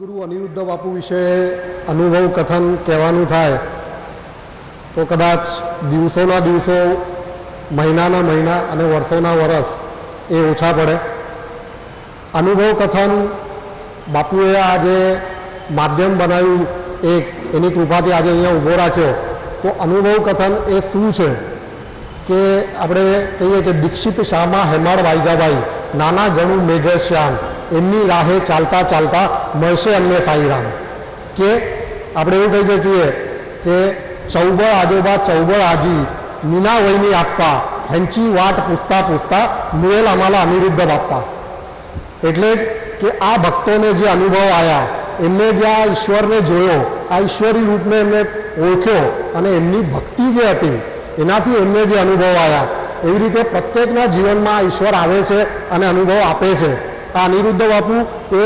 સદગુરુ અનિરુદ્ધ બાપુ વિશે અનુભવ કથન કહેવાનું થાય તો કદાચ દિવસોના દિવસો, મહિનાના મહિના અને વર્ષોના વર્ષ એ ઓછા પડે. અનુભવ કથન બાપુએ આજે માધ્યમ બનાવ્યું, એક એની કૃપાથી આજે અહીંયા ઊભો રાખ્યો. તો અનુભવ કથન એ શું છે કે આપણે કહીએ કે દીક્ષિત શાહમાં હેમાળ વાઈજાભાઈ, નાના ગણું મેઘ શ્યામ, એમની રાહે ચાલતા ચાલતા મળશે અમને સાઈરામ. કે આપણે એવું કહી શકીએ કે ચૌબળ આજોબા ચૌબળ આજી, મીના વયની આપવા, હેંચી વાટ પૂછતા પૂછતા મેલ અમાલા અનિરુદ્ધ બાપ્પા. એટલે કે આ ભક્તોને જે અનુભવ આવ્યા, એમને જે આ ઈશ્વરને જોયો, આ ઈશ્વરી રૂપને એમને ઓળખ્યો અને એમની ભક્તિ જે હતી એનાથી એમને જે અનુભવ આવ્યા, એવી રીતે પ્રત્યેકના જીવનમાં ઈશ્વર આવે છે અને અનુભવ આપે છે. આ અનિરુદ્ધ બાપુ એ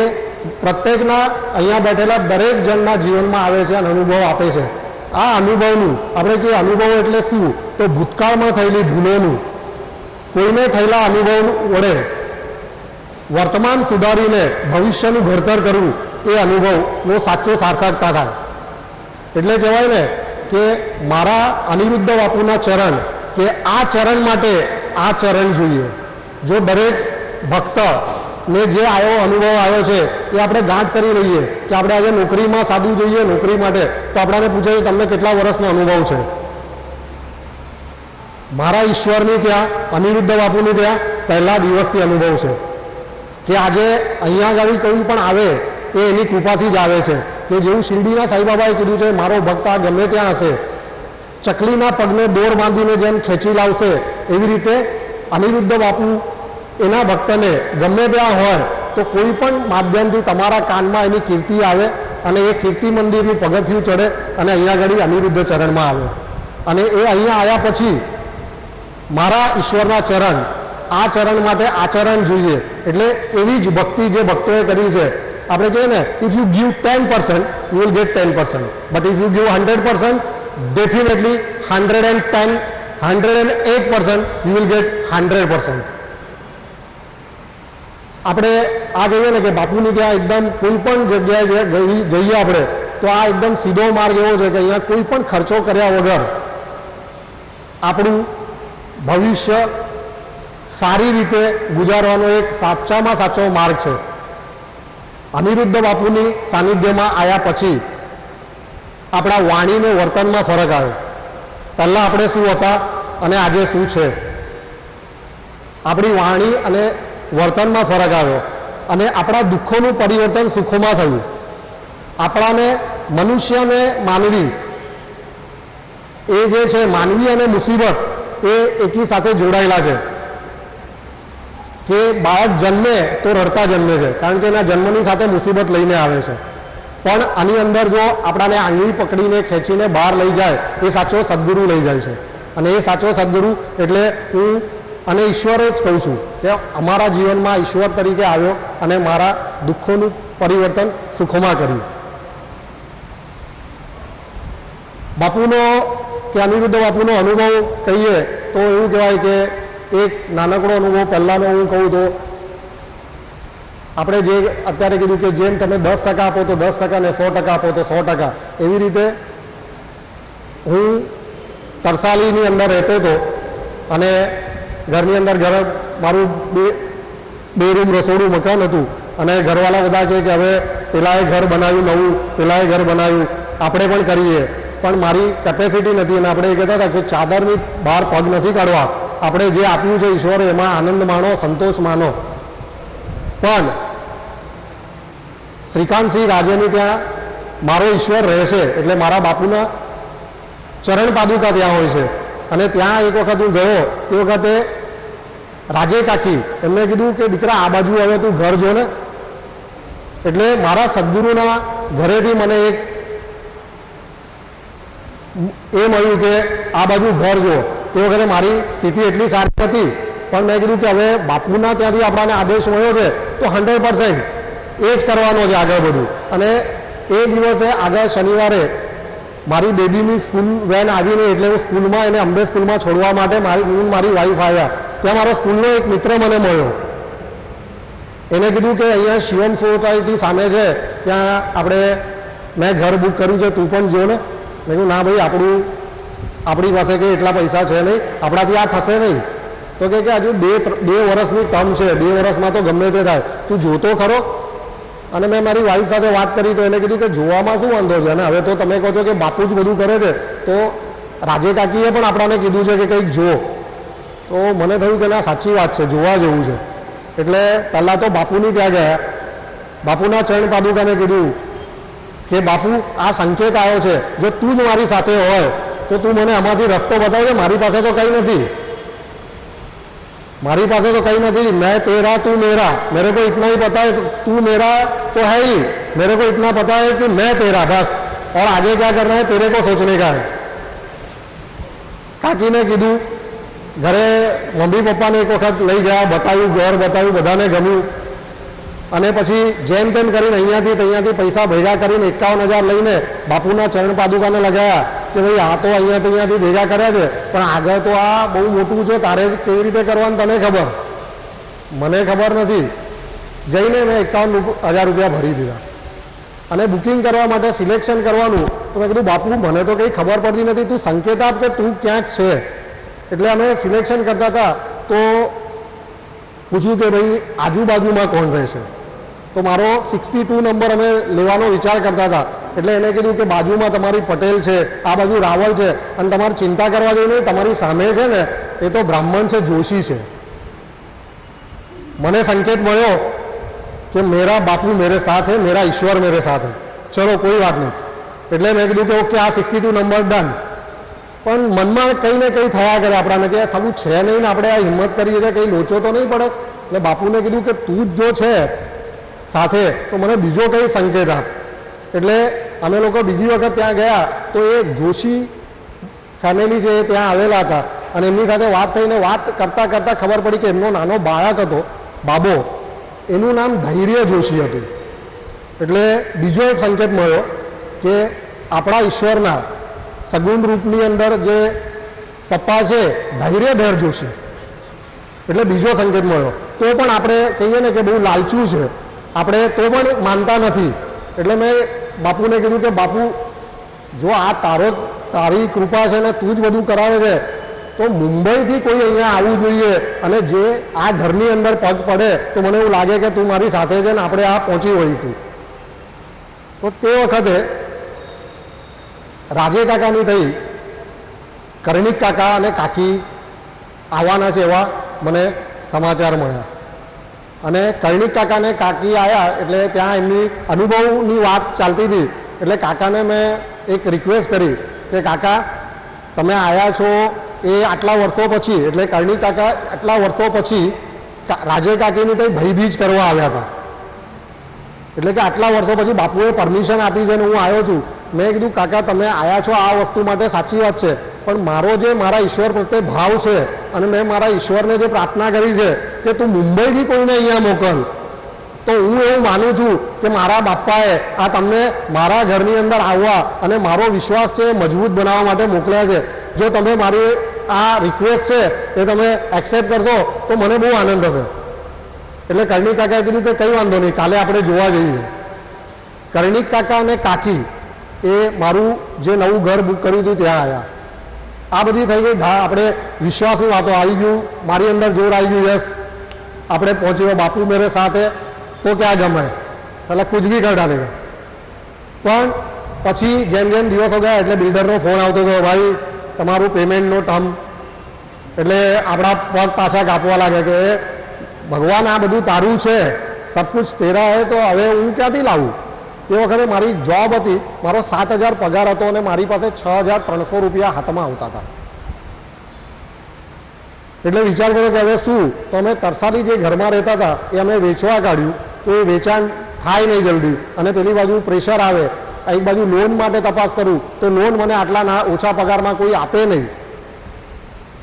પ્રત્યેકના અહીંયા બેઠેલા દરેક જણના જીવનમાં આવે છે અને અનુભવ આપે છે. આ અનુભવનું આપણે કહીએ, અનુભવ એટલે શું? તો ભૂતકાળમાં થયેલી ભૂલોનું, કોઈને થયેલા અનુભવ વડે વર્તમાન સુધારીને ભવિષ્યનું ઘડતર કરવું, એ અનુભવનો સાચો સાર્થકતા થાય. એટલે કહેવાય ને કે મારા અનિરુદ્ધ બાપુના ચરણ, કે આ ચરણ માટે આ ચરણ જોઈએ. જો દરેક ભક્તને જે આવ્યો અનુભવ આવ્યો છે એ આપણે ગાંઠ કરી લઈએ કે આપણે આજે નોકરીમાં સાદું જોઈએ નોકરી માટે, તો આપણને પૂછે તમને કેટલા વર્ષનો અનુભવ છે? મારા ઈશ્વરની ત્યાં, અનિરુદ્ધ બાપુની ત્યાં પહેલા દિવસથી અનુભવ છે કે આજે અહીંયા આગળ કોઈ પણ આવે એ એની કૃપાથી જ આવે છે. કે જેવું શિરડીના સાંઈબાબાએ કીધું છે, મારો ભક્ત આ ગમે ત્યાં હશે, ચકલીના પગને દોર બાંધીને જેમ ખેંચી લાવશે, એવી રીતે અનિરુદ્ધ બાપુ એના ભક્તને ગમે ત્યાં હોય તો કોઈ પણ માધ્યમથી તમારા કાનમાં એની કીર્તિ આવે અને એ કીર્તિ મંદિરનું પગથિયું ચડે અને અહીંયા આગળ અનિરુદ્ધ ચરણમાં આવે. અને એ અહીંયા આવ્યા પછી મારા ઈશ્વરના ચરણ, આ ચરણ માટે આચરણ જોઈએ. એટલે એવી જ ભક્તિ જે ભક્તોએ કરી છે. આપણે કહીએ ને, if you give 10% you will get 10%, but if you give 100%, definitely 108% you will get 100%. આપણે આ કહીએ ને કે બાપુની ત્યાં એકદમ કોઈ પણ જગ્યાએ જઈએ આપણે તો આ એકદમ સીધો માર્ગ એવો છે કે અહીંયા કોઈ પણ ખર્ચો કર્યા વગર આપણું ભવિષ્ય સારી રીતે ગુજારવાનો એક સાચામાં સાચો માર્ગ છે. અનિરુદ્ધ બાપુની સાનિધ્યમાં આવ્યા પછી આપણા વાણીને વર્તનમાં ફરક આવ્યો. પહેલાં આપણે શું હતા અને આજે શું છે, આપણી વાણી અને વર્તનમાં ફરક આવ્યો અને આપણા દુઃખોનું પરિવર્તન સુખોમાં થયું. આપણાને મનુષ્યને માનવી, એ જે છે માનવી અને મુસીબત એ એકી સાથે જોડાયેલા છે. કે બાળક જન્મે તો રડતા જન્મે છે, કારણ કે એના જન્મની સાથે મુસીબત લઈને આવે છે. પણ આની અંદર જો આપણાને આંગળી પકડીને ખેંચીને બહાર લઈ જાય, એ સાચો સદગુરુ લઈ જાય છે. અને એ સાચો સદગુરુ એટલે હું અને ઈશ્વર જ કહું છું કે અમારા જીવનમાં ઈશ્વર તરીકે આવ્યો અને મારા દુઃખોનું પરિવર્તન સુખોમાં કર્યું. બાપુનો કે અનિરુદ્ધ બાપુનો અનુભવ કહીએ તો એવું કહેવાય કે એક નાનકડો અનુભવ પહેલાંનો હું કહું તો, આપણે જે અત્યારે કીધું કે જેમ તમે 10% આપો તો 10% ને 100% આપો તો 100%, એવી રીતે હું તરસાલીની અંદર રહેતો હતો અને ઘરની અંદર મારું બે રૂમ રસોડું મકાન હતું અને ઘરવાળા બધા કહે કે હવે પેલાએ ઘર બનાવ્યું નવું, પેલાએ ઘર બનાવ્યું, આપણે પણ કરીએ. પણ મારી કેપેસિટી નથી અને આપણે એ કહેતા હતા કે ચાદરની બહાર પગ નથી કાઢવા, આપણે જે આપ્યું છે ઈશ્વરે એમાં આનંદ માણો, સંતોષ માનો. પણ શ્રીકાંતસિંહ રાજેની ત્યાં મારો ઈશ્વર રહે છે, એટલે મારા બાપુના ચરણ પાદુકા ત્યાં હોય છે. અને ત્યાં એક વખત હું ગયો, એ વખતે રાજે કાકી એમને કીધું કે દીકરા આ બાજુ હવે તું ઘર જો ને. એટલે મારા સદગુરુના ઘરેથી મને એક એ મળ્યું કે આ બાજુ ઘર જો. તે વખતે મારી સ્થિતિ એટલી સારી હતી, પણ મેં કીધું કે હવે બાપુના ત્યાંથી આપણને આદેશ મળ્યો છે તો 100% એ જ કરવાનો છે આગળ બધું. અને એ દિવસે આગળ શનિવારે મારી બેબીની સ્કૂલ વેન આવીને, એટલે હું સ્કૂલમાં એને અંબે સ્કૂલમાં છોડવા માટે મારી વાઈફ આવ્યા. ત્યાં મારો સ્કૂલનો એક મિત્ર મને મળ્યો. એને કીધું કે અહીંયા શિવમ સોસાયટી સામે છે ત્યાં આપણે મેં ઘર બુક કર્યું છે, તું પણ જો ને. મેં કહ્યું ના ભાઈ, આપણી પાસે કે એટલા પૈસા છે નહીં, આપણાથી આ થશે નહીં. તો કે હજુ 2 વર્ષની ટર્મ છે, 2 વર્ષમાં તો ગમે તે થાય, તું જોતો ખરો. અને મેં મારી વાઈફ સાથે વાત કરી તો એને કીધું કે જોવામાં શું વાંધો છે, અને હવે તો તમે કહો છો કે બાપુ જ બધું કરે છે, તો રાજે કાકીએ પણ આપણાને કીધું છે કે કંઈક જુઓ. તો મને થયું કે ના, સાચી વાત છે, જોવા જેવું છે. એટલે પહેલાં તો બાપુની ત્યાં ગયા, બાપુના ચરણ પાદુકાને કીધું કે બાપુ, આ સંકેત આવ્યો છે, જો તું જ મારી સાથે હોય તો તું મને આમાંથી રસ્તો બતાવજે, મારી પાસે તો કંઈ નથી, મારી પાસે તો કંઈ નથી. मैं तेरा तू मेरा, मेरे को इतना ही पता है, तू मेरा तो है ही, मेरे को इतना पता है कि मैं तेरा, बस, और आगे क्या करना है तेरे को सोचने का है. કાકીને કીધું, ઘરે મમ્મી પપ્પાને એક વખત લઈ ગયા, બતાવ્યું, ઘર બતાવ્યું, બધાને ગમ્યું. અને પછી જેમ તેમ કરીને અહીંયાથી પૈસા ભેગા કરીને 51,000 લઈને બાપુના ચરણ પાદુકાને લગાવ્યા કે ભાઈ આ તો અહીંયાથી ભેગા કર્યા છે, પણ આગળ તો આ બહુ મોટું છે, તારે કેવી રીતે કરવાનું તને ખબર, મને ખબર નથી. જઈને મેં 51,000 રૂપિયા ભરી દીધા. અને બુકિંગ કરવા માટે સિલેક્શન કરવાનું, તો મેં કીધું બાપુ મને તો કંઈ ખબર પડતી નથી, તું સંકેત આપ કે તું ક્યાંક છે. એટલે અમે સિલેક્શન કરતા હતા તો પૂછ્યું કે ભાઈ આજુબાજુમાં કોણ રહેશે. તો મારો 62 નંબર અમે લેવાનો વિચાર કરતા હતા. એટલે એને કીધું કે બાજુમાં તમારી પટેલ છે, આ બાજુ રાવલ છે, અને તમારે ચિંતા કરવા જેવી નહીં, તમારી સામે છે ને એ તો બ્રાહ્મણ છે, જોશી છે. મને સંકેત મળ્યો કે મેરા બાપુ મેરે સાથ હે, મેરા ઈશ્વર મેરે સાથ હે, ચલો કોઈ વાત નહીં. એટલે મેં કીધું કે ઓકે, આ 62 નંબર ડન. પણ મનમાં કંઈ ને કંઈ થયા કરે આપણાને કે સાલું છે નહીં ને આપણે આ હિંમત કરીએ છીએ, કંઈ લોચો તો નહીં પડે. એટલે બાપુને કીધું કે તું જ જો છે સાથે તો મને બીજો કંઈ સંકેત આપ. એટલે અમે લોકો બીજી વખત ત્યાં ગયા તો એ જોશી ફેમિલી છે એ ત્યાં આવેલા હતા, અને એમની સાથે વાત થઈને વાત કરતાં કરતાં ખબર પડી કે એમનો નાનો બાળક હતો બાબો, એનું નામ ધૈર્ય જોશી હતું. એટલે બીજો એક સંકેત મળ્યો કે આપણા ઈશ્વરના સગુણ રૂપની અંદર જે પપ્પા છે ધૈર્યધર જોશી. એટલે બીજો સંકેત મળ્યો. તો પણ આપણે કહીએ ને કે બહુ લાલચું છે, આપણે તો પણ માનતા નથી. એટલે મેં બાપુને કીધું કે બાપુ, જો આ તારી કૃપા છે ને તું જ બધું કરાવે છે, તો મુંબઈથી કોઈ અહીંયા આવવું જોઈએ, અને જે આ ઘરની અંદર પગ પડે તો મને એવું લાગે કે તું મારી સાથે છે ને આપણે આ પહોંચી વળીશું. તો તે વખતે રાજે કાકાની થઈ કર્ણિક કાકા અને કાકી આવવાના છે એવા મને સમાચાર મળ્યા. અને કર્ણિક કાકા ને કાકી આવ્યા એટલે ત્યાં એમની અનુભવની વાત ચાલતી હતી. એટલે કાકાને મેં એક રિક્વેસ્ટ કરી કે કાકા, તમે આવ્યા છો એ આટલા વર્ષો પછી, એટલે કર્ણિક કાકા આટલા વર્ષો પછી રાજે કાકીની કંઈ ભયભીજ કરવા આવ્યા હતા. એટલે કે આટલા વર્ષો પછી બાપુએ પરમિશન આપી છે અને હું આવ્યો છું. મેં કીધું કાકા, તમે આવ્યા છો આ વસ્તુ માટે સાચી વાત છે, પણ મારો જે મારા ઈશ્વર પ્રત્યે ભાવ છે, અને મેં મારા ઈશ્વરને જે પ્રાર્થના કરી છે કે તું મુંબઈથી કોઈને અહીંયા મોકલ, તો હું એવું માનું છું કે મારા બાપાએ આ તમને મારા ઘરની અંદર આવવા અને મારો વિશ્વાસ છે મજબૂત બનાવવા માટે મોકલ્યા છે. જો તમે મારી આ રિક્વેસ્ટ છે એ તમે એક્સેપ્ટ કરશો તો મને બહુ આનંદ થશે. એટલે કર્ણિક કાકાએ કીધું કે કંઈ વાંધો નહીં, કાલે આપણે જોવા જઈએ. કર્ણિક કાકા અને કાકી એ મારું જે નવું ઘર બુક કર્યું હતું ત્યાં આવ્યા. આ બધી થઈ ગઈ આપણે વિશ્વાસની વાતો, આવી ગયું મારી અંદર જોર આવી ગયું, યસ આપણે પહોંચ્યો, બાપુ મેરે સાથે તો ક્યાં ગમે, એટલે કુછ ભી કર ડાલેગા. પણ પછી જેમ જેમ દિવસો ગયા એટલે બિલ્ડરનો ફોન આવતો ગયો, ભાઈ તમારું પેમેન્ટનો ટર્મ, એટલે આપણા પગ પાછા કાપવા લાગે કે ભગવાન આ બધું તારું છે, સબ કુછ તેરા હે, તો હવે હું ક્યાંથી લાવું. તે વખતે મારી જોબ હતી, મારો 7,000 પગાર હતો અને મારી પાસે 6,300 રૂપિયા હાથમાં આવતા હતા. એટલે વિચાર કર્યો કે હવે શું. તો અમે તરસાલી જે ઘરમાં રહેતા હતા એ અમે વેચવા કાઢ્યું, તો એ વેચાણ થાય નહીં જલ્દી, અને પેલી બાજુ પ્રેશર આવે, એક બાજુ લોન માટે તપાસ કરું તો લોન મને આટલા ઓછા પગારમાં કોઈ આપે નહીં.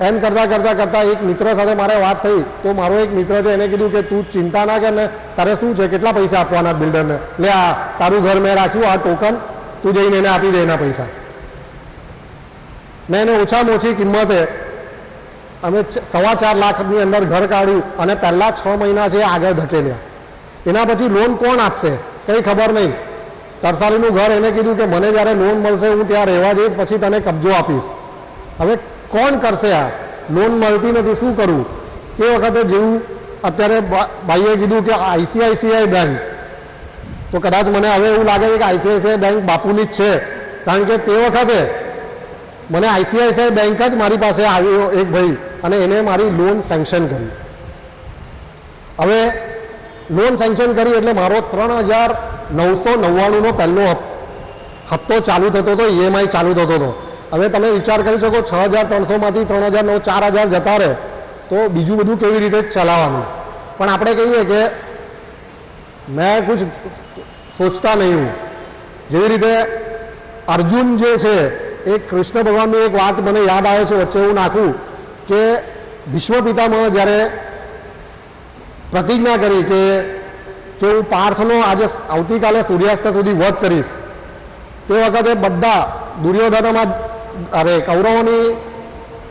એમ કરતાં એક મિત્ર સાથે મારે વાત થઈ, તો મારો એક મિત્ર છે એને કીધું કે તું ચિંતા ના કર ને, તારે શું છે, કેટલા પૈસા આપવાના બિલ્ડરને, લે આ તારું ઘર મેં રાખ્યું, આ ટોકન તું જઈને એને આપી દે એના પૈસા. મેં એને ઓછામાં ઓછી કિંમતે અમે 4.25 લાખની અંદર ઘર કાઢ્યું, અને પહેલા 6 મહિના છે આગળ ધકેલ્યા. એના પછી લોન કોણ આપશે કંઈ ખબર નહીં. તરસાલીનું ઘર, એને કીધું કે મને જ્યારે લોન મળશે હું ત્યાં રહેવા જઈશ, પછી તને કબજો આપીશ. હવે કોણ કરશે આ? લોન મળતી નથી, શું કરવું? તે વખતે જેવું અત્યારે ભાઈએ કીધું કે આઈસીઆઈસીઆઈ બેંક, તો કદાચ મને હવે એવું લાગે છે કે આઈસીઆઈસીઆઈ બેંક બાપુની જ છે, કારણ કે તે વખતે મને આઈસીઆઈસીઆઈ બેંક જ મારી પાસે આવ્યો એક ભાઈ, અને એને મારી લોન સેન્કશન કરી. હવે લોન સેન્કશન કરી એટલે મારો 3,999નો પહેલો હપ્તો ચાલુ થતો હતો, ઈએમઆઈ ચાલુ થતો હતો. હવે તમે વિચાર કરી શકો 6,300માંથી 3,009 4,000 જતા રહે તો બીજું બધું કેવી રીતે ચલાવવાનું. પણ આપણે કહીએ કે મેં કુછ સોચતા નહીં હું. જેવી રીતે અર્જુન જે છે એ કૃષ્ણ ભગવાનની એક વાત મને યાદ આવે છે, વચ્ચે એવું નાખું કે ભીષ્મ પિતામહ જ્યારે પ્રતિજ્ઞા કરી કે હું પાર્થનો આજે આવતીકાલે સૂર્યાસ્ત સુધી વધ કરીશ, તે વખતે બધા દુર્યોધનમાં કૌરવોની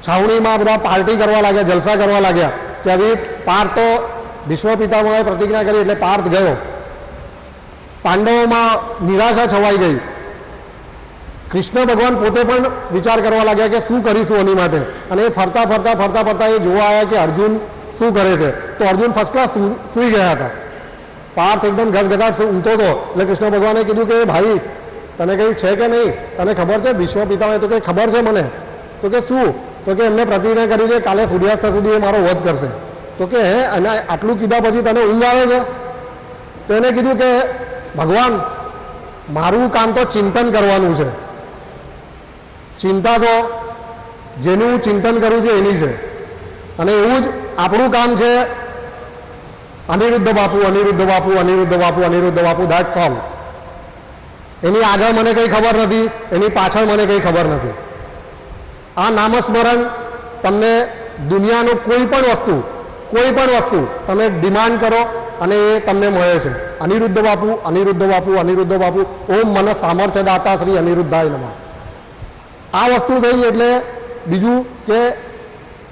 છાવણીમાં બધા પાર્ટી કરવા લાગ્યા, જલસા કરવા લાગ્યા કે હવે પાર્થ તો ભીષ્મ પિતામહે પ્રતિજ્ઞા કરી એટલે પાર્થ ગયો. પાંડવોમાં નિરાશા છવાઈ ગઈ. કૃષ્ણ ભગવાન પોતે પણ વિચાર કરવા લાગ્યા કે શું કરીશું એની માટે, અને એ ફરતા ફરતા ફરતા ફરતા એ જોવા આવ્યા કે અર્જુન શું કરે છે. તો અર્જુન ફર્સ્ટ ક્લાસ સૂઈ ગયા હતા. પાર્થ એકદમ ઘસઘસાટ ઊંઘતો હતો. એટલે કૃષ્ણ ભગવાને કીધું કે ભાઈ તને કંઈ છે કે નહીં, તને ખબર છે? ભીષ્મ પિતામહે તો કંઈ ખબર છે મને. તો કે શું? તો કે એમને પ્રતિજ્ઞા કરી છે કાલે સૂર્યાસ્ત સુધી એ મારો વધ કરશે. તો કે હે, અને આટલું કીધા પછી તને ઊંઘ આવે છે? તો એને કીધું કે ભગવાન મારું કામ તો ચિંતન કરવાનું છે, ચિંતા તો જેનું હું ચિંતન કરું છું એની છે, અને એવું જ આપણું કામ છે અનિરુદ્ધ બાપુ, અનિરુદ્ધ બાપુ, અનિરુદ્ધ બાપુ, અનિરુદ્ધ બાપુ, દેટ્સ ઓલ. એની આગળ મને કંઈ ખબર નથી, એની પાછળ મને કંઈ ખબર નથી. આ નામસ્મરણ તમને દુનિયાનું કોઈ પણ વસ્તુ તમે ડિમાન્ડ કરો અને એ તમને મળે છે. અનિરુદ્ધ બાપુ, અનિરુદ્ધ બાપુ, અનિરુદ્ધ બાપુ, ઓમ મન સામર્થ્ય દાતા શ્રી અનિરુદ્ધાય નમઃ. આ વસ્તુ થઈ એટલે બીજું કે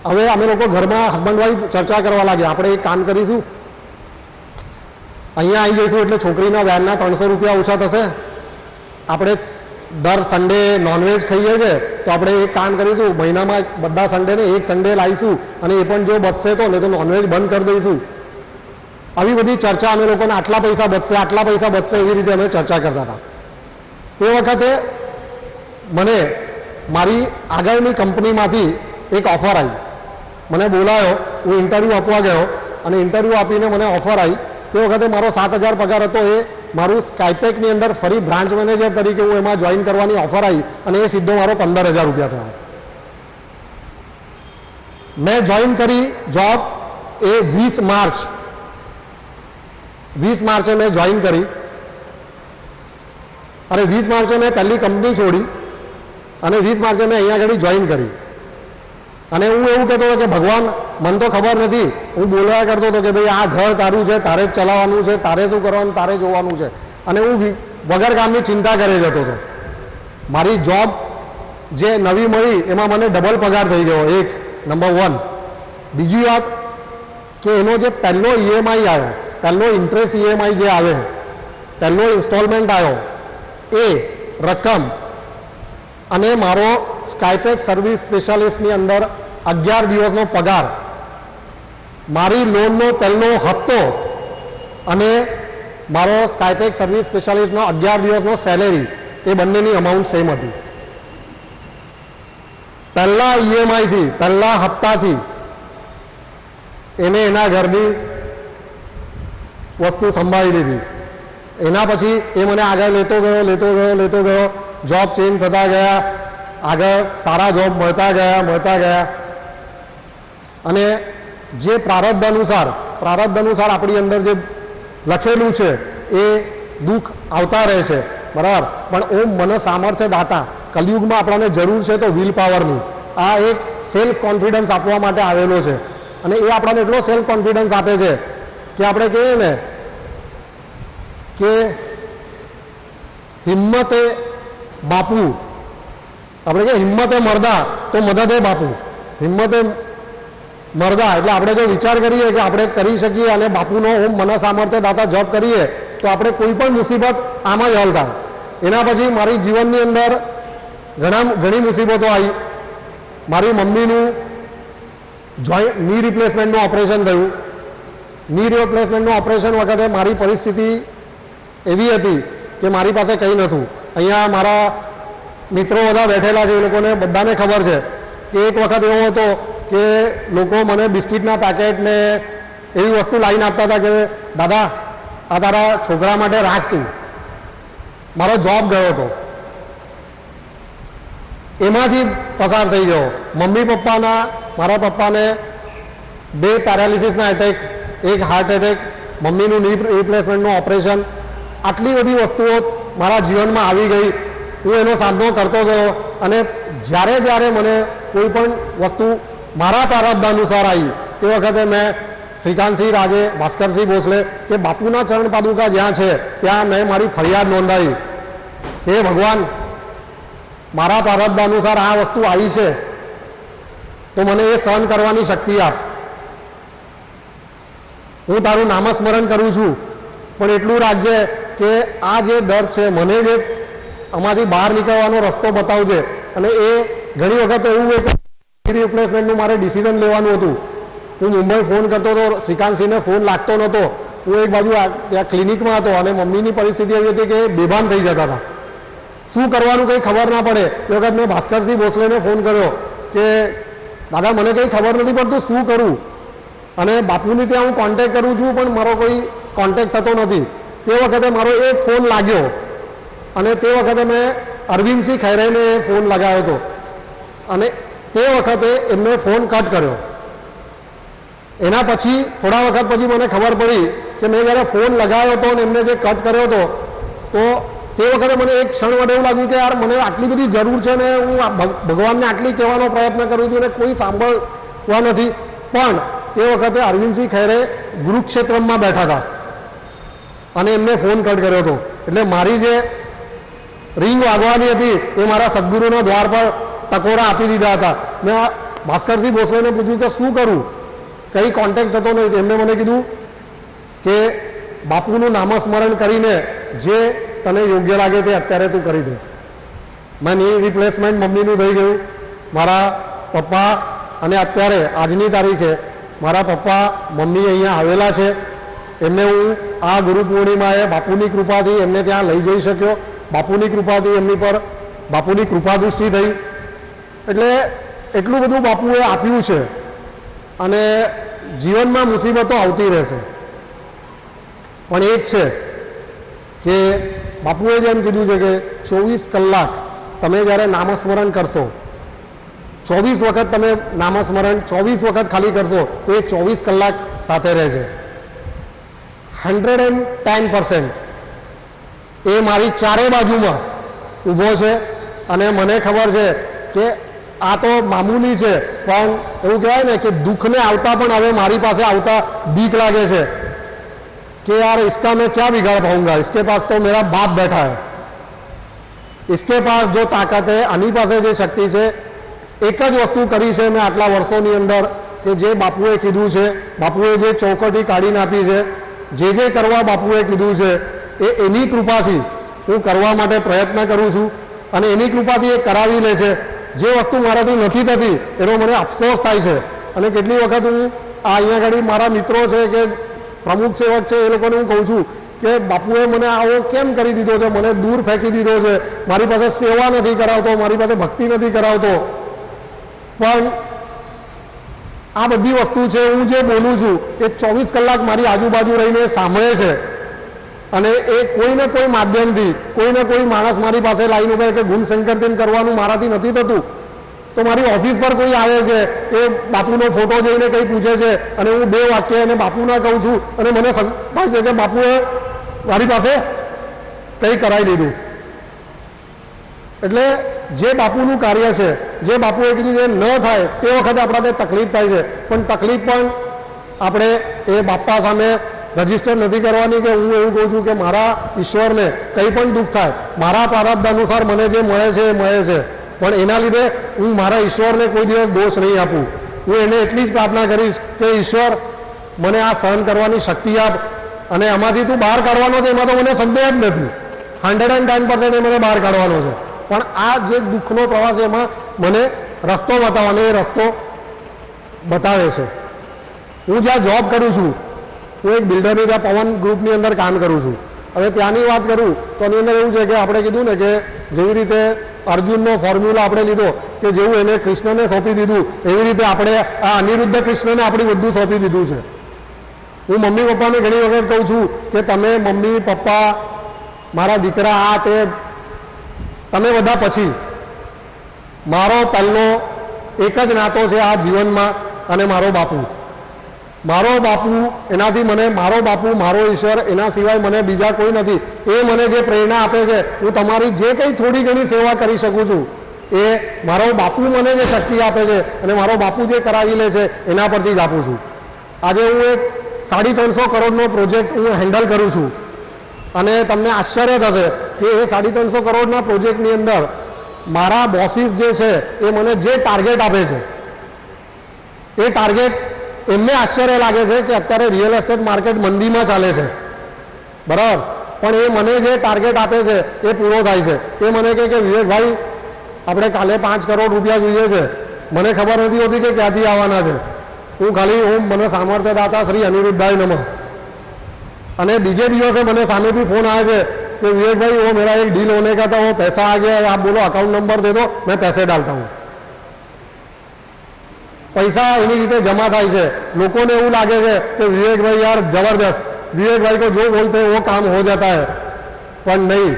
હવે અમે લોકો ઘરમાં હસબન્ડ વાઈફ ચર્ચા કરવા લાગ્યા, આપણે એક કામ કરીશું, અહીંયા આવી જઈશું એટલે છોકરીના વેરના 300 રૂપિયા ઓછા થશે. આપણે દર સન્ડે નોનવેજ ખાઈએ છીએ તો આપણે એક કામ કરીશું, મહિનામાં બધા સન્ડેને એક સન્ડે લાવીશું, અને એ પણ જો બચશે તો, નહીં તો નોનવેજ બંધ કરી દઈશું. આવી બધી ચર્ચા અમે લોકોને આટલા પૈસા બચશે એવી રીતે અમે ચર્ચા કરતા હતા. તે વખતે મને મારી આગળની કંપનીમાંથી એક ઓફર આવી, મને બોલાયો, હું ઇન્ટરવ્યૂ આપવા ગયો અને ઇન્ટરવ્યૂ આપીને મને ઓફર આવી. તે વખતે મારો 7,000 પગાર હતો. એ મારું સ્કાયપેકની અંદર ફરી બ્રાન્ચ મેનેજર તરીકે હું એમાં જોઈન કરવાની ઓફર આવી, અને એ સીધો મારો 15,000 રૂપિયા થયો. મેં જોઈન કરી જોબ એ 20 માર્ચે મેં જોઈન કરી, અને 20 માર્ચે મેં પહેલી કંપની છોડી અને 20 માર્ચે મેં અહીંયા આગળ જોઈન કરી. અને હું એવું કહેતો હતો કે ભગવાન મને તો ખબર નથી, હું બોલવા કરતો હતો કે ભાઈ આ ઘર તારું છે, તારે જ ચલાવવાનું છે, તારે શું કરવાનું, તારે જોવાનું છે. અને હું વગર કામની ચિંતા કરે જતો હતો. મારી જોબ જે નવી મળી એમાં મને ડબલ પગાર થઈ ગયો, એક નંબર 1. બીજી વાત કે એનો જે પહેલો ઈએમઆઈ આવ્યો, પહેલો ઇન્ટરેસ્ટ ઈએમઆઈ જે આવે, પહેલો ઇન્સ્ટોલમેન્ટ આવ્યો, એ રકમ અને મારો સ્કાયપેક સર્વિસ સ્પેશિયાલિસ્ટની અંદર 11 દિવસનો પગાર, મારી લોનનો પહેલો હપ્તો અને મારો સ્કાયપેક સર્વિસ સ્પેશિયાલિસ્ટનો 11 દિવસનો સેલેરી, એ બંનેની અમાઉન્ટ સેમ હતી. પહેલા ઈએમઆઈથી, પહેલા હપ્તાથી એને એના ઘરની વસ્તુ સંભાળી લીધી. એના પછી એ મને આગળ લેતો ગયો. જોબ ચેન્જ થતા ગયા, આગળ સારા જોબ મળતા ગયા. અને જે પ્રારબ્ધ અનુસાર આપણી અંદર જે લખેલું છે એ દુઃખ આવતા રહે છે, બરાબર. પણ ઓમ મન સામર્થ્ય દાતા, કલયુગમાં આપણને જરૂર છે તો વિલ પાવરની. આ એક સેલ્ફ કોન્ફિડન્સ આપવા માટે આવેલો છે, અને એ આપણને એટલો સેલ્ફ કોન્ફિડન્સ આપે છે કે આપણે કહીએ ને કે હિંમતે બાપુ, આપણે કે હિંમતે મરદા તો મદદે બાપુ. હિંમતે મરદા એટલે આપણે જો વિચાર કરીએ કે આપણે કરી શકીએ અને બાપુનો ઓમ મન સામર્થ્ય દાતા જોબ કરીએ તો આપણે કોઈ પણ મુસીબત આમાં જ હલ થાય. એના પછી મારી જીવનની અંદર ઘણી મુસીબતો આવી. મારી મમ્મીનું ની રિપ્લેસમેન્ટનું ઓપરેશન થયું. ની રિપ્લેસમેન્ટનું ઓપરેશન વખતે મારી પરિસ્થિતિ એવી હતી કે મારી પાસે કંઈ નહોતું. અહીંયા મારા મિત્રો બધા બેઠેલા છે, એ લોકોને બધાને ખબર છે કે એક વખત એવો હતો કે લોકો મને બિસ્કિટના પેકેટ ને એવી વસ્તુ લાવીને આપતા હતા કે દાદા આ તારા છોકરા માટે રાખતું. મારો જોબ ગયો હતો, એમાંથી પસાર થઈ ગયો. મારા પપ્પાને 2 પેરાલિસિસના એટેક, 1 હાર્ટ એટેક, મમ્મીનું ની રિપ્લેસમેન્ટનું ઓપરેશન, આટલી બધી વસ્તુઓ મારા જીવનમાં આવી ગઈ. હું એનો સામનો કરતો ગયો અને જ્યારે મને કોઈ પણ વસ્તુ મારા પ્રારબ્ધાનુસાર આવી એ વખતે મેં શ્રીકાંતસિંહ રાજે, ભાસ્કરસિંહ ભોસલે કે બાપુના ચરણ પાદુકા જ્યાં છે ત્યાં મેં મારી ફરિયાદ નોંધાવી. હે ભગવાન, મારા પ્રારબ્ધાનુસાર આ વસ્તુ આવી છે તો મને એ સહન કરવાની શક્તિ આપ. હું તારું નામસ્મરણ કરું છું, પણ એટલું રાખજે કે આ જે દર્દ છે મને જે આમાંથી બહાર નીકળવાનો રસ્તો બતાવજે. અને એ ઘણી વખત એવું એક રિપ્લેસમેન્ટનું મારે ડિસિઝન લેવાનું હતું. હું મુંબઈ ફોન કરતો હતો, શ્રીકાંતસિંહને ફોન લાગતો નહોતો. હું એક બાજુ ત્યાં ક્લિનિકમાં હતો અને મમ્મીની પરિસ્થિતિ એવી હતી કે બેભાન થઈ જતા હતા. શું કરવાનું કંઈ ખબર ના પડે. એ વખત મેં ભાસ્કરસિંહ ભોસલેને ફોન કર્યો કે દાદા મને કંઈ ખબર નથી પડતું, શું કરું? અને બાપુની ત્યાં હું કોન્ટેક્ટ કરું છું પણ મારો કોઈ કોન્ટેક્ટ થતો નથી. તે વખતે મારો એક ફોન લાગ્યો અને તે વખતે મેં અરવિંદસિંહ ખૈરેને ફોન લગાવ્યો હતો અને તે વખતે એમને ફોન કટ કર્યો. એના પછી થોડા વખત પછી મને ખબર પડી કે મેં જ્યારે ફોન લગાવ્યો હતો અને એમને જે કટ કર્યો હતો તો તે વખતે મને એક ક્ષણ માટે એવું લાગ્યું કે યાર મને આટલી બધી જરૂર છે ને હું ભગવાનને આટલી કહેવાનો પ્રયત્ન કરું છું અને કોઈ સાંભળવા નથી. પણ તે વખતે અરવિંદસિંહ ખૈરે ગુરુક્ષેત્રમાં બેઠા હતા અને એમને ફોન કટ કર્યો હતો. એટલે મારી જે રિંગ વાગવાની હતી એ મારા સદગુરુના દ્વાર પર ટકોરા આપી દીધા હતા. મેં ભાસ્કરસિંહ ભોસલેને પૂછ્યું કે શું કરું, કંઈ કોન્ટેક્ટ થતો નથી. એમને મને કીધું કે બાપુનું નામસ્મરણ કરીને જે તને યોગ્ય લાગે તે અત્યારે તું કરી દે. મેં ની રિપ્લેસમેન્ટ મમ્મીનું થઈ ગયું. મારા પપ્પા અને અત્યારે આજની તારીખે મારા પપ્પા મમ્મી અહીંયા આવેલા છે. એમને હું આ ગુરુ પૂર્ણિમાએ બાપુની કૃપાથી એમને ત્યાં લઈ જઈ શક્યો. બાપુની કૃપાથી એમની પર બાપુની કૃપા દૃષ્ટિ થઈ. એટલે એટલું બધું બાપુએ આપ્યું છે અને જીવનમાં મુસીબતો આવતી રહેશે. પણ એક છે કે બાપુએ જેમ કીધું છે કે 24 કલાક તમે જ્યારે નામસ્મરણ કરશો, 24 વખત તમે નામસ્મરણ 24 વખત ખાલી કરશો તો એ 24 કલાક સાથે રહેશે. 110% એ મારી ચારે બાજુમાં ઊભો છે અને મને ખબર છે કે આ તો મામૂલી છે પણ એવું કહેવાય ને કે દુઃખને આવતા પણ હવે મારી પાસે આવતા બીક લાગે છે कि यार इसका मैं क्या बिगाड़ पाऊंगा, इसके पास तो मेरा बाप बैठा है, इसके पास जो ताकत है, आनी पास जो शक्ति है, एक ज वस्तु करी है मैं आटला वर्षों अंदर कि जे बापुए कीधुं छे, बापुए जे चौकटी काढीने आपी छे, जे करवा बापुए कीधुं छे ए एनी कृपाथी हूँ करवा माटे प्रयत्न करूँ छूं अने एनी कृपाथी ए करावी ले छे। जे वस्तु माराथी नथी थती एनो मने अफसोस थाय छे अने केटली वखत हूँ आ अहींया घड़ी मारा मित्रों छे के प्रमुख सेवक है, ये लोगोने हूँ कहूँ छूं कि बापुए मने आवो केम करी दीधो छे, मने दूर फेंकी दीधो छे, मारी पासे सेवा नहीं करावतो, मारी पासे भक्ति नहीं करावतो। पण आ बधी वस्तु है हूँ जे बोलूँ छूं ए 24 कलाक मारी आजूबाजू रहीने सांभळे छे अने ए कोई ने कोई माध्यमथी कोई ने कोई माणस मारी पासे लाईन उभा के गुण संकीर्तन करवानुं माराथी नथी थतुं तो मारी ऑफिस पर कोई आवे छे ए बापूनो फोटो जोईने कई पूछे छे अने हूँ बे वाक्य एने बापूना कहूं छूं अने मने समजाय छे के बापूए मारी पासे कई कराई लीधुं। एटले जे बापूनुं कार्य छे, जे बापूए कीधुं जे न थाय ते वखते आपणाने तकलीफ थाय छे, पण तकलीफ पण आपणे ए बापा सामे रजिस्टर नहीं करवानी कि हूँ एवं कहूँ छूं कि मारा ईश्वर ने कई पण दुख थाय मारा प्रारब्ध अनुसार मने जे मळे छे पण एना लीधे हूँ मारा ईश्वर ने कोई दिवस दोष नहीं आपूँ। हूँ एने एटली ज प्रार्थना करीश कि ईश्वर मने आ सहन करवानी शक्ति आप अने आमांथी तू बहार काढवानो छे एमां तो मने संदेह ज नथी 110% એ મને બહાર કાઢવાનો છે. પણ આ જે દુઃખનો પ્રવાસ છે એમાં મને રસ્તો બતાવવાનો, એ રસ્તો બતાવે છે. હું જ્યાં જોબ કરું છું, હું એક બિલ્ડરની ત્યાં પવન ગ્રુપની અંદર કામ કરું છું. હવે ત્યાંની વાત કરું તો એની અંદર એવું છે કે આપણે કીધું ને કે જેવી રીતે અર્જુનનો ફોર્મ્યુલા આપણે લીધો કે જેવું એને કૃષ્ણને સોંપી દીધું, એવી રીતે આપણે આ અનિરુદ્ધ કૃષ્ણને આપણી બધું સોંપી દીધું છે. હું મમ્મી પપ્પાને ઘણી વખત કહું છું કે તમે મમ્મી પપ્પા મારા દીકરા આ તે તમે બધા પછી, મારો પહેલો એક જ નાતો છે આ જીવનમાં અને મારો બાપુ. મારો બાપુ એનાથી મને મારો બાપુ મારો ઈશ્વર, એના સિવાય મને બીજા કોઈ નથી. એ મને જે પ્રેરણા આપે છે, હું તમારી જે કંઈ થોડી ઘણી સેવા કરી શકું છું એ મારો બાપુ મને જે શક્તિ આપે છે અને મારો બાપુ જે કરાવી લે છે એના પરથી જ આપું છું. આજે હું એક 350 કરોડનો પ્રોજેક્ટ હું હેન્ડલ કરું છું અને તમને આશ્ચર્ય થશે કે એ 350 કરોડના પ્રોજેક્ટની અંદર મારા બોસીસ જે છે એ મને જે ટાર્ગેટ આપે છે, એ ટાર્ગેટ એમને આશ્ચર્ય લાગે છે કે અત્યારે રિયલ એસ્ટેટ માર્કેટ મંદીમાં ચાલે છે, બરાબર, પણ એ મને જે ટાર્ગેટ આપે છે એ પૂરો થાય છે. એ મને કહે કે વિવેકભાઈ આપણે કાલે 5 કરોડ રૂપિયા જોઈએ છે, મને ખબર નથી હોતી કે ક્યાંથી આવવાના છે. હું ખાલી મને સામર્થ્ય દાતા શ્રી અનિરુદ્ધાય નમઃ. અને બીજે દિવસે મને સામેથી ફોન આવે છે कि विवेक भाई वो मेरा एक डील होने का था, वो पैसा आ गया है, आप बोलो अकाउंट नंबर दे दो, मैं पैसे डालता हूँ. पैसा एनी रीते जमा थाय छे. लोकोने एवुं लागे छे कि विवेक भाई यार जबरदस्त, विवेक भाई को जो बोलते हैं वो काम हो जाता है, पर नहीं.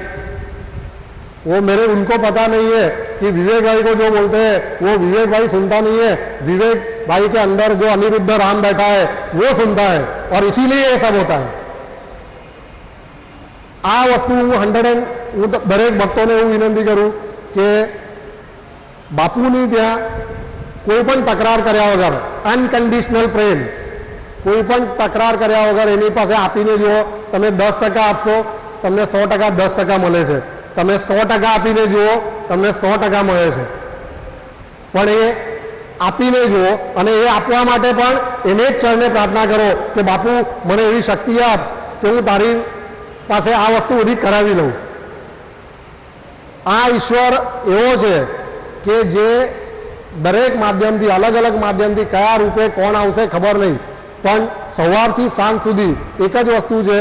वो उनको पता नहीं है कि विवेक भाई को जो बोलते हैं वो विवेक भाई सुनता नहीं है. विवेक भाई के अंदर जो अनिरुद्ध राम बैठा है वो सुनता है, और इसीलिए ये सब होता है. आ वस्तु हूँ दरेक भक्तों ने विनंती करूँ कि बापूनी त्या कोईपण तकरार कर्या वगर अनकंडीशनल प्रेम, कोईपण तकरार कर्या वगर एनी पासे आपीने जुओ. तमे 10% आपशो तमने 100% 10% मळे छे, तमे 100% आपीने जुओ तमने 100% मळे छे. पण ए आपीने जुओ अने ए आपवा माटे पण एने ज चरणे प्रार्थना करो कि बापू मने एवी शक्ति आप कि हूँ तारी पासे आ वस्तु बधी करावी लऊं. आ ईश्वर एवो छे कि जे दरेक माध्यमथी अलग अलग माध्यमथी कया रूपे कोण आवशे खबर नहीं, पण सवारथी सांज सुधी एक ज वस्तु छे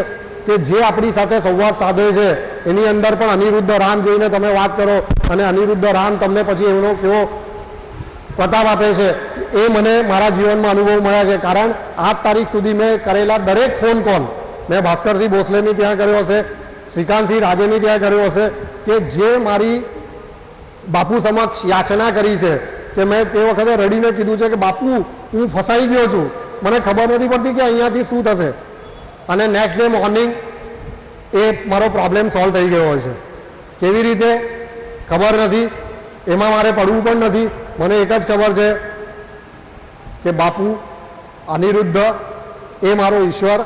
कि जे आपणी साथे संवाद साधे छे एनी अंदर पण अनिरुद्ध राम जोईने तमे वात करो अने अनिरुद्ध राम तमने पछी एमनो केवो प्रताप आपे छे ए मने मारा जीवनमां अनुभव मळ्या छे. कारण आज तारीख सुधी मैं करेला दरेक फोन कॉल मैं भास्करसिंह भोसलेनी त्यां कर्यो हशे, श्रीकांतसिंह राजेनी त्यां कर्यो हशे कि जे मारी बापू समक्ष याचना करी छे कि मैं ते वखते रडीने कीधुं छे कि बापू हूँ फसाई गयो छुं, मने खबर नहीं पड़ती कि अहींयाथी शुं थशे, अने नेक्स्ट डे मॉर्निंग ए मारो प्रॉब्लम सॉल्व थई गयो होय छे. केवी रीते खबर नहीं, एमां मारे पड़वुं पण नहीं. मने एक ज खबर छे कि बापू अनिरुद्ध ए मारो ईश्वर.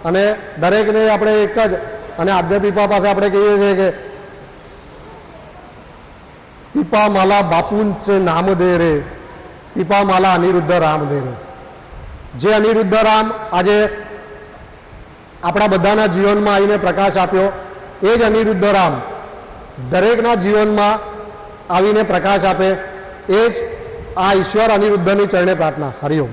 અને દરેકને આપણે એક જ અને આદ્ય પીપા પાસે આપણે કહીએ છીએ કે પીપા માલા બાપુંचे નામ દે રે, પીપા માલા અનિરુદ્ધ રામ દે રે. જે અનિરુદ્ધ રામ આજે આપણા બધાના જીવનમાં આવીને પ્રકાશ આપ્યો, એ જ અનિરુદ્ધ રામ દરેકના જીવનમાં આવીને પ્રકાશ આપે, એ જ આ ઈશ્વર અનિરુદ્ધની ચરણે પ્રાર્થના. હરિઓમ.